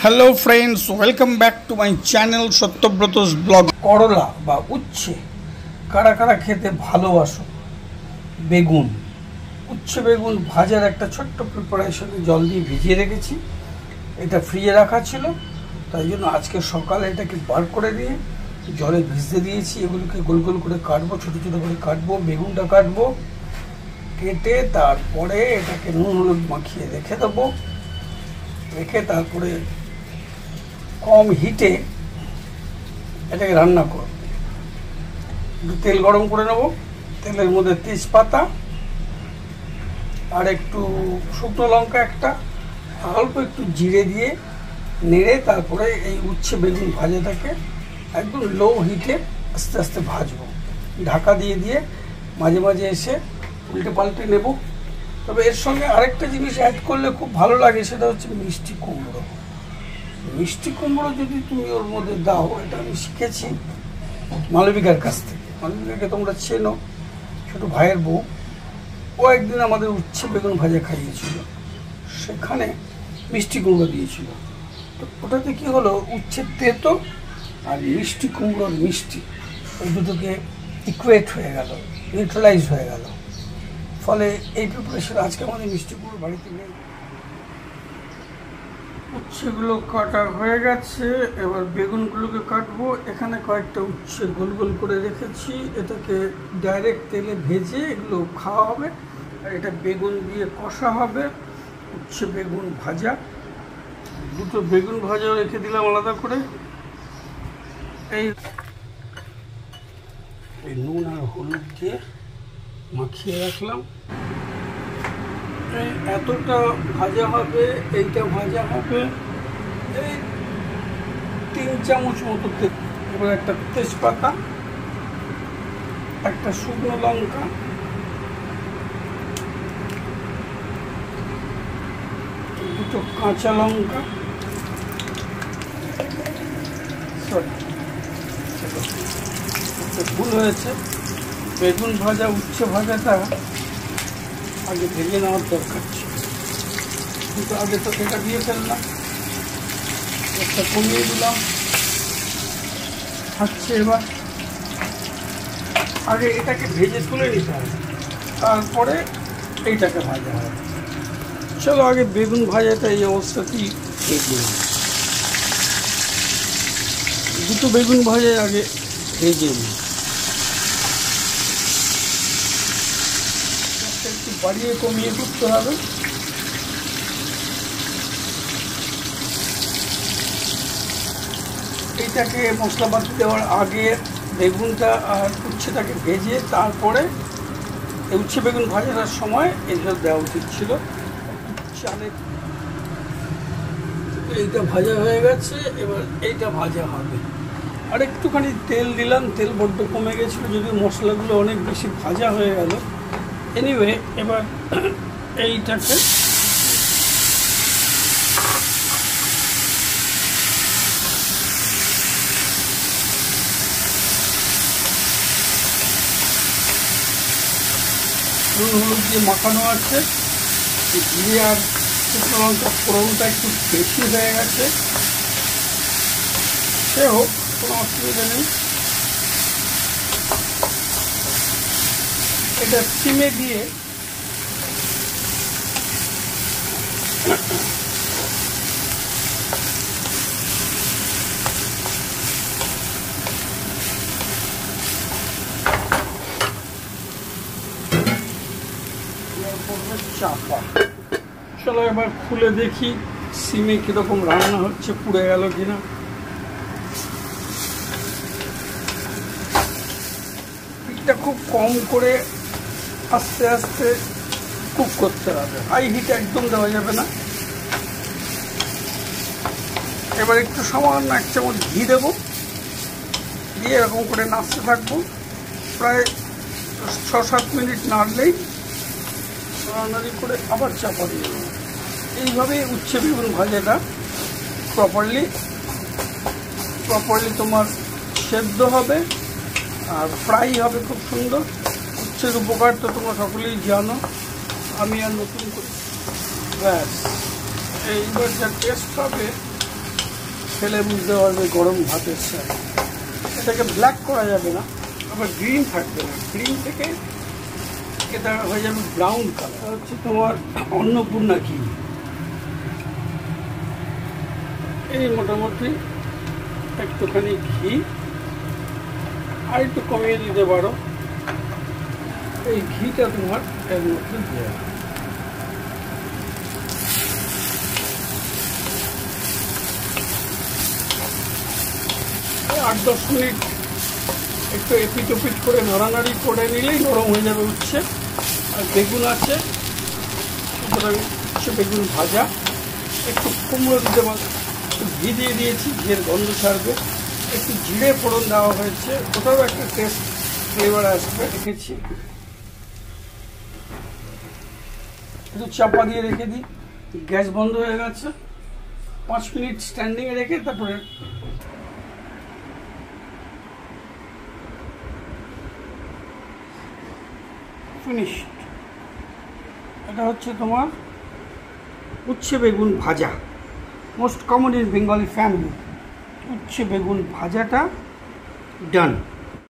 Hello friends, welcome back to my channel Satyabrata's blog. করলা বা উচ্ছে কারা কারা খেতে ভালোবাসো? বেগুন, উচ্ছে বেগুন ভাজার একটা ছোট্ট প্রিপারেশনে জল দিয়ে ভিজিয়ে রেখেছি। এটা ফ্রিজে রাখা ছিল, তাই জন্য আজকে সকালে এটাকে বার করে দিয়ে জলে ভিজতে দিয়েছি। এগুলোকে গোল গোল করে কাটবো, ছোটো ছোটো করে কাটবো। বেগুনটা কাটবো, কেটে তারপরে এটাকে নুন হলুদ মাখিয়ে রেখে দেবো। রেখে তারপরে কম হিটে এটাকে রান্না করব। একটু তেল গরম করে নেব। তেলের মধ্যে তেজপাতা আর একটু শুকনো লঙ্কা একটা, অল্প একটু জিরে দিয়ে নেড়ে তারপরে এই উচ্ছে বেগুন ভাজাটাকে একদম লো হিটে আস্তে আস্তে ভাজবো। ঢাকা দিয়ে দিয়ে মাঝে মাঝে এসে উল্টে পাল্টে নেব। তবে এর সঙ্গে আরেকটা জিনিস অ্যাড করলে খুব ভালো লাগে, সেটা হচ্ছে মিষ্টি কুমড়ো। মিষ্টি কুমড়ো যদি তুমি ওর মধ্যে দাও, এটা আমি শিখেছি মালবিকার কাছ থেকে। মালবিকাকে তোমরা চেনো, ছোট ভাইয়ের বউ। ও একদিন আমাদের উচ্ছে বেগুন ভাজা খাইয়েছিল, সেখানে মিষ্টি কুমড়ো দিয়েছিল। তো ওটাতে কি হলো, উচ্ছের তেতো আর মিষ্টি কুমড়োর মিষ্টি ওই দুটোকে ইকুয়েট হয়ে গেল, নিউট্রালাইজ হয়ে গেল। ফলে এই প্রিপারেশন আজকে আমাদের মিষ্টি কুমড়ো বাড়িতে নেই। উচ্ছেগুলো কাটা হয়ে গেছে, এবার বেগুনগুলোকে কাটবো। এখানে কয়েকটা উচ্ছে গোল গোল করে রেখেছি, এটাকে ডাইরেক্ট তেলে ভেজে এগুলো খাওয়া হবে। আর এটা বেগুন দিয়ে কষা হবে, উচ্ছে বেগুন ভাজা। দুটো বেগুন ভাজা রেখে দিলাম আলাদা করে। এই নুন আর হলুদ দিয়ে মাখিয়ে রাখলাম। এতটা ভাজা হবে, এইটা ভাজা হবে এই 3 চামচ মতো তেল। এবার একটা তেজপাতা, একটা শুকনো লঙ্কা, দুটো কাঁচা লঙ্কা, ভুল হয়েছে। বেগুন ভাজা উচ্ছে ভাজাটা আগে ভেজে নেওয়ার দরকার ছিল, কিন্তু আগে তো এটা দিয়ে ফেললাম। একটা কমিয়ে দিলাম, হচ্ছে এবার আগে এটাকে ভেজে তুলে নিতে হবে, তারপরে এইটাকে ভাজা হবে। চলো আগে বেগুন ভাজাটা এই অবস্থাতেই ভেজে নিই। দুটো বেগুন ভাজা আগে ভেজে নিই। একটু বাড়িয়ে কমিয়ে করতে হবে। এইটাকে মশলাপাতি দেওয়ার আগে বেগুনটা আর উচ্ছেটাকে ভেজে তারপরে এই উচ্ছে বেগুন ভাজার সময় এসব দেওয়া উচিত ছিল। চালে এইটা ভাজা হয়ে গেছে, এবার এইটা ভাজা হবে। আর একটুখানি তেল দিলাম, তেল বড্ড কমে গেছিলো, যদিও মশলাগুলো অনেক বেশি ভাজা হয়ে গেল। এনিওয়ে, এবার এইটাকে নুন হলুদ দিয়ে মাখানো আছে। জিরে আর শুকনো লঙ্কা ফোড়নটা একটু বেশি হয়ে গেছে, সে হোক, কোনো অসুবিধা নেই। এটা সিমে দিয়ে চাপা। চলো এবার খুলে দেখি সিমে কিরকম রান্না হচ্ছে, পুড়ে গেল কিনা। পিঠটা খুব কম করে আস্তে আস্তে কুক করতে হবে, হাই হিট একদম দেওয়া যাবে না। এবার একটু সামান্য 1 চামচ ঘি দেবো, দিয়ে এরকম করে নাড়তে থাকবো। প্রায় 6-7 মিনিট নাড়লেই নাড়ানাড়ি করে আবার চাপা দিয়ে দেবো। এইভাবেই উচ্ছে বেগুন ভাজাটা প্রপারলি তোমার সেদ্ধ হবে আর ফ্রাই হবে খুব সুন্দর। উচ্ছের উপকার তো তোমরা সকলেই জানো, আমি আর নতুন করে। ব্যাস, এইবার যা টেস্ট হবে খেলে বুঝতে পারবে গরম ভাতের সাথে। এটাকে ব্ল্যাক করা যাবে না, আবার গ্রিন থাকবে না, গ্রিন থেকে এটা হয়ে যাবে ব্রাউন কালার। হচ্ছে তোমার অন্নপূর্ণা ঘি, এই মোটামুটি একটুখানি ঘি আর একটু কমিয়ে দিতে পারো। এই ঘিটা তোমার এর মধ্যে দেওয়া, 8-10 মিনিট একটু এপিট ওপিট করে নাড়ানাড়ি করে নিলেই নরম হয়ে যাবে উচ্ছে। আর বেগুন আছে, সুতরাং উচ্ছে বেগুন ভাজা। একটু কুমড়ো দিতে পারো, একটু ঘি দিয়ে দিয়েছি, ঘিয়ের গন্ধ ছাড়বে। একটু জিরে ফোড়ন দেওয়া হয়েছে, ওটাও একটা টেস্ট ফ্লেভার আসবে। রেখেছি, একটু চাপা দিয়ে রেখে দিই। গ্যাস বন্ধ হয়ে গেছে, 5 মিনিট স্ট্যান্ডিংয়ে রেখে তারপরে ফিনিশড। এটা হচ্ছে তোমার উচ্ছে বেগুন ভাজা, most common in Bengali family. উচ্ছে বেগুন ভাজাটা ডান।